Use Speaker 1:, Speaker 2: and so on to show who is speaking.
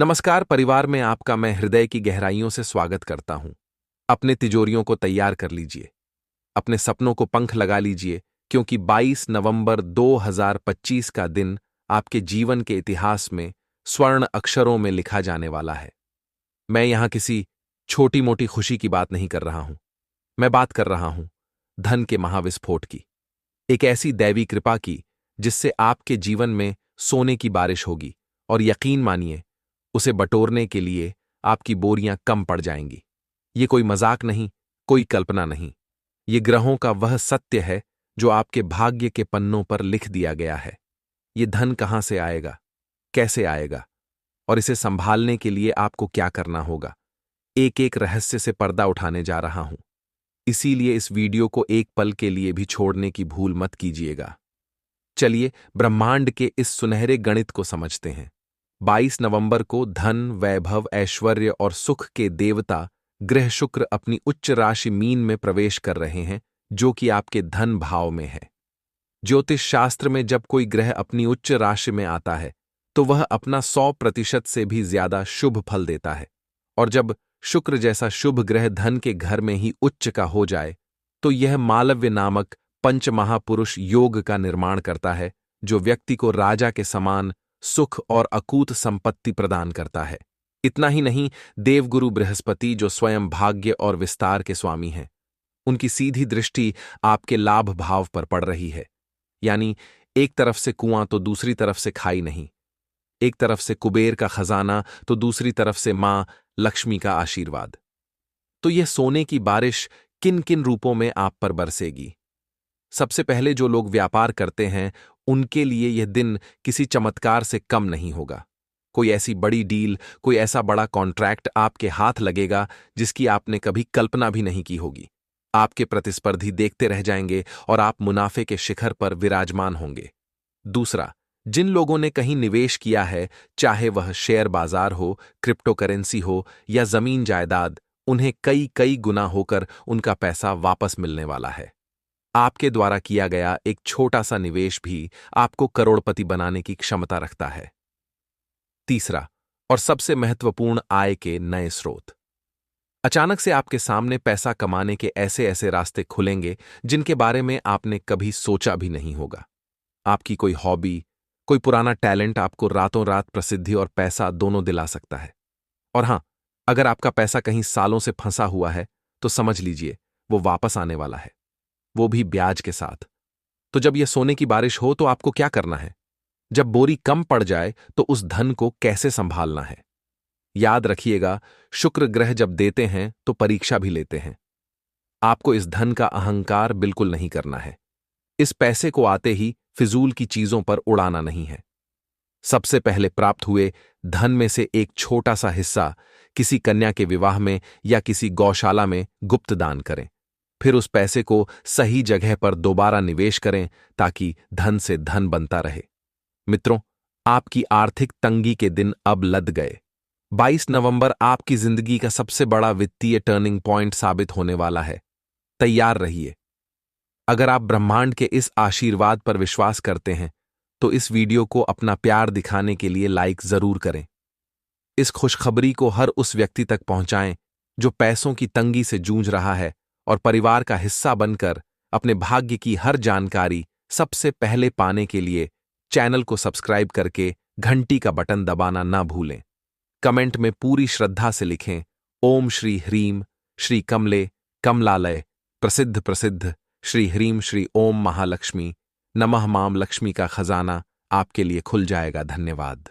Speaker 1: नमस्कार परिवार में आपका मैं हृदय की गहराइयों से स्वागत करता हूं। अपने तिजोरियों को तैयार कर लीजिए, अपने सपनों को पंख लगा लीजिए, क्योंकि 22 नवंबर 2025 का दिन आपके जीवन के इतिहास में स्वर्ण अक्षरों में लिखा जाने वाला है। मैं यहां किसी छोटी मोटी खुशी की बात नहीं कर रहा हूं। मैं बात कर रहा हूं धन के महाविस्फोट की, एक ऐसी दैवी कृपा की जिससे आपके जीवन में सोने की बारिश होगी, और यकीन मानिए उसे बटोरने के लिए आपकी बोरियां कम पड़ जाएंगी। ये कोई मजाक नहीं, कोई कल्पना नहीं। ये ग्रहों का वह सत्य है जो आपके भाग्य के पन्नों पर लिख दिया गया है। ये धन कहां से आएगा, कैसे आएगा, और इसे संभालने के लिए आपको क्या करना होगा, एक एक रहस्य से पर्दा उठाने जा रहा हूं। इसीलिए इस वीडियो को एक पल के लिए भी छोड़ने की भूल मत कीजिएगा। चलिए ब्रह्मांड के इस सुनहरे गणित को समझते हैं। 22 नवंबर को धन, वैभव, ऐश्वर्य और सुख के देवता ग्रह शुक्र अपनी उच्च राशि मीन में प्रवेश कर रहे हैं, जो कि आपके धन भाव में है। ज्योतिष शास्त्र में जब कोई ग्रह अपनी उच्च राशि में आता है तो वह अपना 100% से भी ज्यादा शुभ फल देता है। और जब शुक्र जैसा शुभ ग्रह धन के घर में ही उच्च का हो जाए तो यह मालव्य नामक पंचमहापुरुष योग का निर्माण करता है, जो व्यक्ति को राजा के समान सुख और अकूत संपत्ति प्रदान करता है। इतना ही नहीं, देवगुरु बृहस्पति जो स्वयं भाग्य और विस्तार के स्वामी हैं, उनकी सीधी दृष्टि आपके लाभ भाव पर पड़ रही है। यानी एक तरफ से कुआं तो दूसरी तरफ से खाई नहीं, एक तरफ से कुबेर का खजाना तो दूसरी तरफ से मां लक्ष्मी का आशीर्वाद। तो यह सोने की बारिश किन किन रूपों में आप पर बरसेगी? सबसे पहले जो लोग व्यापार करते हैं उनके लिए यह दिन किसी चमत्कार से कम नहीं होगा। कोई ऐसी बड़ी डील, कोई ऐसा बड़ा कॉन्ट्रैक्ट आपके हाथ लगेगा जिसकी आपने कभी कल्पना भी नहीं की होगी। आपके प्रतिस्पर्धी देखते रह जाएंगे और आप मुनाफे के शिखर पर विराजमान होंगे। दूसरा, जिन लोगों ने कहीं निवेश किया है, चाहे वह शेयर बाजार हो, क्रिप्टो करेंसी हो या जमीन जायदाद, उन्हें कई कई गुना होकर उनका पैसा वापस मिलने वाला है। आपके द्वारा किया गया एक छोटा सा निवेश भी आपको करोड़पति बनाने की क्षमता रखता है। तीसरा और सबसे महत्वपूर्ण, आय के नए स्रोत। अचानक से आपके सामने पैसा कमाने के ऐसे ऐसे रास्ते खुलेंगे जिनके बारे में आपने कभी सोचा भी नहीं होगा। आपकी कोई हॉबी, कोई पुराना टैलेंट आपको रातों रात प्रसिद्धि और पैसा दोनों दिला सकता है। और हां, अगर आपका पैसा कहीं सालों से फंसा हुआ है तो समझ लीजिए वो वापस आने वाला है, वो भी ब्याज के साथ। तो जब यह सोने की बारिश हो तो आपको क्या करना है? जब बोरी कम पड़ जाए तो उस धन को कैसे संभालना है? याद रखिएगा, शुक्र ग्रह जब देते हैं तो परीक्षा भी लेते हैं। आपको इस धन का अहंकार बिल्कुल नहीं करना है। इस पैसे को आते ही फिजूल की चीजों पर उड़ाना नहीं है। सबसे पहले प्राप्त हुए धन में से एक छोटा सा हिस्सा किसी कन्या के विवाह में या किसी गौशाला में गुप्त दान करें। फिर उस पैसे को सही जगह पर दोबारा निवेश करें ताकि धन से धन बनता रहे। मित्रों, आपकी आर्थिक तंगी के दिन अब लद गए। 22 नवंबर आपकी जिंदगी का सबसे बड़ा वित्तीय टर्निंग पॉइंट साबित होने वाला है। तैयार रहिए। अगर आप ब्रह्मांड के इस आशीर्वाद पर विश्वास करते हैं तो इस वीडियो को अपना प्यार दिखाने के लिए लाइक जरूर करें। इस खुशखबरी को हर उस व्यक्ति तक पहुंचाएं जो पैसों की तंगी से जूझ रहा है, और परिवार का हिस्सा बनकर अपने भाग्य की हर जानकारी सबसे पहले पाने के लिए चैनल को सब्सक्राइब करके घंटी का बटन दबाना ना भूलें। कमेंट में पूरी श्रद्धा से लिखें, ओम श्री ह्रीम श्री कमले कमलालय प्रसिद्ध प्रसिद्ध श्री ह्रीम श्री ओम महालक्ष्मी नमः माम लक्ष्मी का खजाना आपके लिए खुल जाएगा। धन्यवाद।